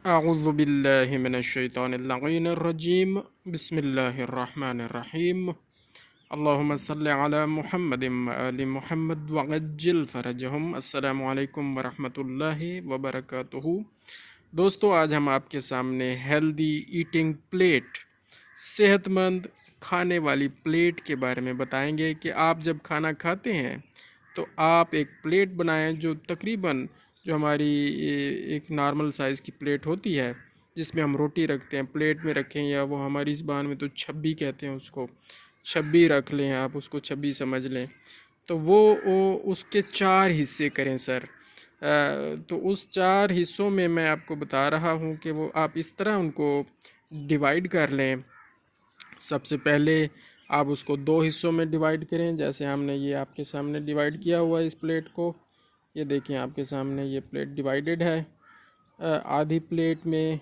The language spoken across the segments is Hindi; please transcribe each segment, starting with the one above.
अऊज़ु बिल्लाहि मिनश्शैतानिर्रजीम बिस्मिल्लाहिर्रहमानिर्रहीम अल्लाहुम्मा सल्लि अला मुहम्मदिन व आलि मुहम्मद वअज्जिल फ़रजहुम। अस्सलामु अलैकुम वरहमतुल्लाहि वबरकातुहू। दोस्तों, आज हम आपके सामने हेल्दी ईटिंग प्लेट, सेहतमंद खाने वाली प्लेट के बारे में बताएंगे कि आप जब खाना खाते हैं तो आप एक प्लेट बनाएं जो तकरीबन जो हमारी एक नॉर्मल साइज़ की प्लेट होती है जिसमें हम रोटी रखते हैं, प्लेट में रखें, या वो हमारी ज़बान में तो छब्बी कहते हैं उसको, छब्बी रख लें, आप उसको छब्बी समझ लें। तो वो उसके 4 हिस्से करें सर। तो उस 4 हिस्सों में मैं आपको बता रहा हूँ कि वो आप इस तरह उनको डिवाइड कर लें। सबसे पहले आप उसको 2 हिस्सों में डिवाइड करें, जैसे हमने ये आपके सामने डिवाइड किया हुआ है इस प्लेट को। ये देखिए आपके सामने ये प्लेट डिवाइडेड है। आधी प्लेट में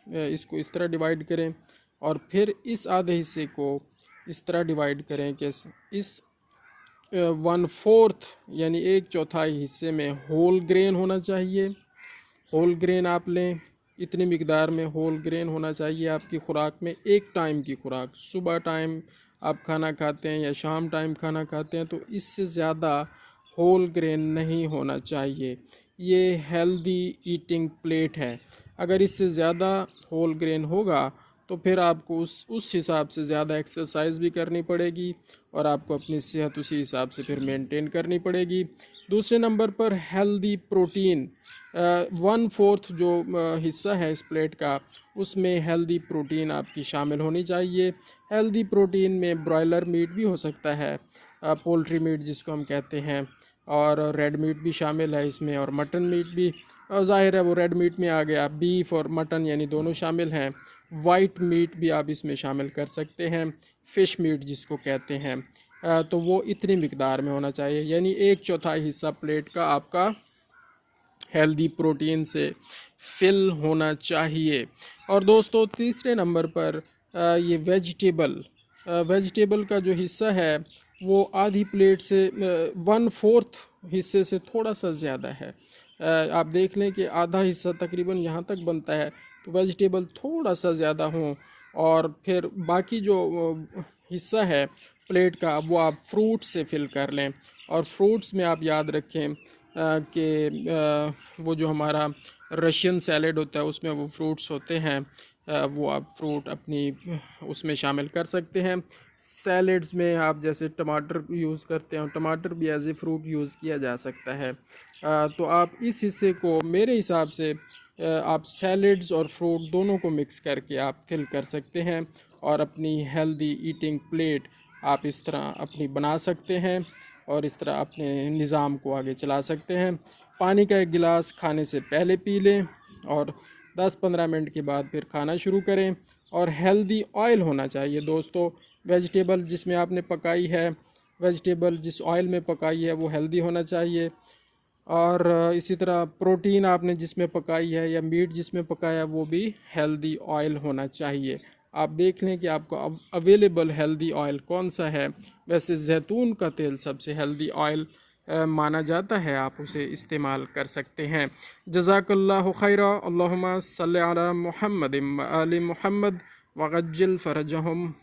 इसको इस तरह डिवाइड करें और फिर इस आधे हिस्से को इस तरह डिवाइड करें कि इस 1/4 यानी 1/4 हिस्से में होल ग्रेन होना चाहिए। होल ग्रेन आप लें, इतनी मिकदार में होल ग्रेन होना चाहिए आपकी खुराक में। एक टाइम की खुराक, सुबह टाइम आप खाना खाते हैं या शाम टाइम खाना खाते हैं, तो इससे ज़्यादा होल ग्रेन नहीं होना चाहिए। ये हेल्दी ईटिंग प्लेट है। अगर इससे ज़्यादा होल ग्रेन होगा तो फिर आपको उस हिसाब से ज़्यादा एक्सरसाइज भी करनी पड़ेगी और आपको अपनी सेहत उसी हिसाब से फिर मेंटेन करनी पड़ेगी। दूसरे नंबर पर हेल्दी प्रोटीन, 1/4 जो हिस्सा है इस प्लेट का, उसमें हेल्दी प्रोटीन आपकी शामिल होनी चाहिए। हेल्दी प्रोटीन में ब्रॉयलर मीट भी हो सकता है, पोल्ट्री मीट जिसको हम कहते हैं, और रेड मीट भी शामिल है इसमें, और मटन मीट भी। ज़ाहिर है वो रेड मीट में आ गया, बीफ और मटन यानी दोनों शामिल हैं। वाइट मीट भी आप इसमें शामिल कर सकते हैं, फ़िश मीट जिसको कहते हैं। तो वो इतनी मिकदार में होना चाहिए, यानी 1/4 हिस्सा प्लेट का आपका हेल्दी प्रोटीन से फिल होना चाहिए। और दोस्तों, तीसरे नंबर पर ये वेजिटेबल का जो हिस्सा है वो आधी प्लेट से 1/4 हिस्से से थोड़ा सा ज़्यादा है। आप देख लें कि आधा हिस्सा तकरीबन यहाँ तक बनता है, तो वेजिटेबल थोड़ा सा ज़्यादा हों। और फिर बाकी जो हिस्सा है प्लेट का वो आप फ्रूट से फिल कर लें। और फ्रूट्स में आप याद रखें कि वो जो हमारा रशियन सैलेड होता है उसमें वो फ्रूट्स होते हैं, वो आप फ्रूट अपनी उसमें शामिल कर सकते हैं। सैलेड्स में आप जैसे टमाटर यूज़ करते हैं, टमाटर भी एज ए फ्रूट यूज़ किया जा सकता है। तो आप इस हिस्से को मेरे हिसाब से आप सैलेड्स और फ्रूट दोनों को मिक्स करके आप फिल कर सकते हैं और अपनी हेल्दी ईटिंग प्लेट आप इस तरह अपनी बना सकते हैं और इस तरह अपने निज़ाम को आगे चला सकते हैं। पानी का एक गिलास खाने से पहले पी लें और 10-15 मिनट के बाद फिर खाना शुरू करें। और हेल्दी ऑयल होना चाहिए दोस्तों। वेजिटेबल जिसमें आपने पकाई है, वेजिटेबल जिस ऑयल में पकाई है वो हेल्दी होना चाहिए। और इसी तरह प्रोटीन आपने जिसमें पकाई है या मीट जिसमें पकाया है वो भी हेल्दी ऑयल होना चाहिए। आप देख लें कि आपको अवेलेबल हेल्दी ऑयल कौन सा है। वैसे जैतून का तेल सबसे हेल्दी ऑयल माना जाता है, आप उसे इस्तेमाल कर सकते हैं। जज़ाकल्लाहु खैरा। अल्लाहुम्मा सल्लि अला मुहम्मदिन व आलि मुहम्मद वअज्जिल फ़रजहुम।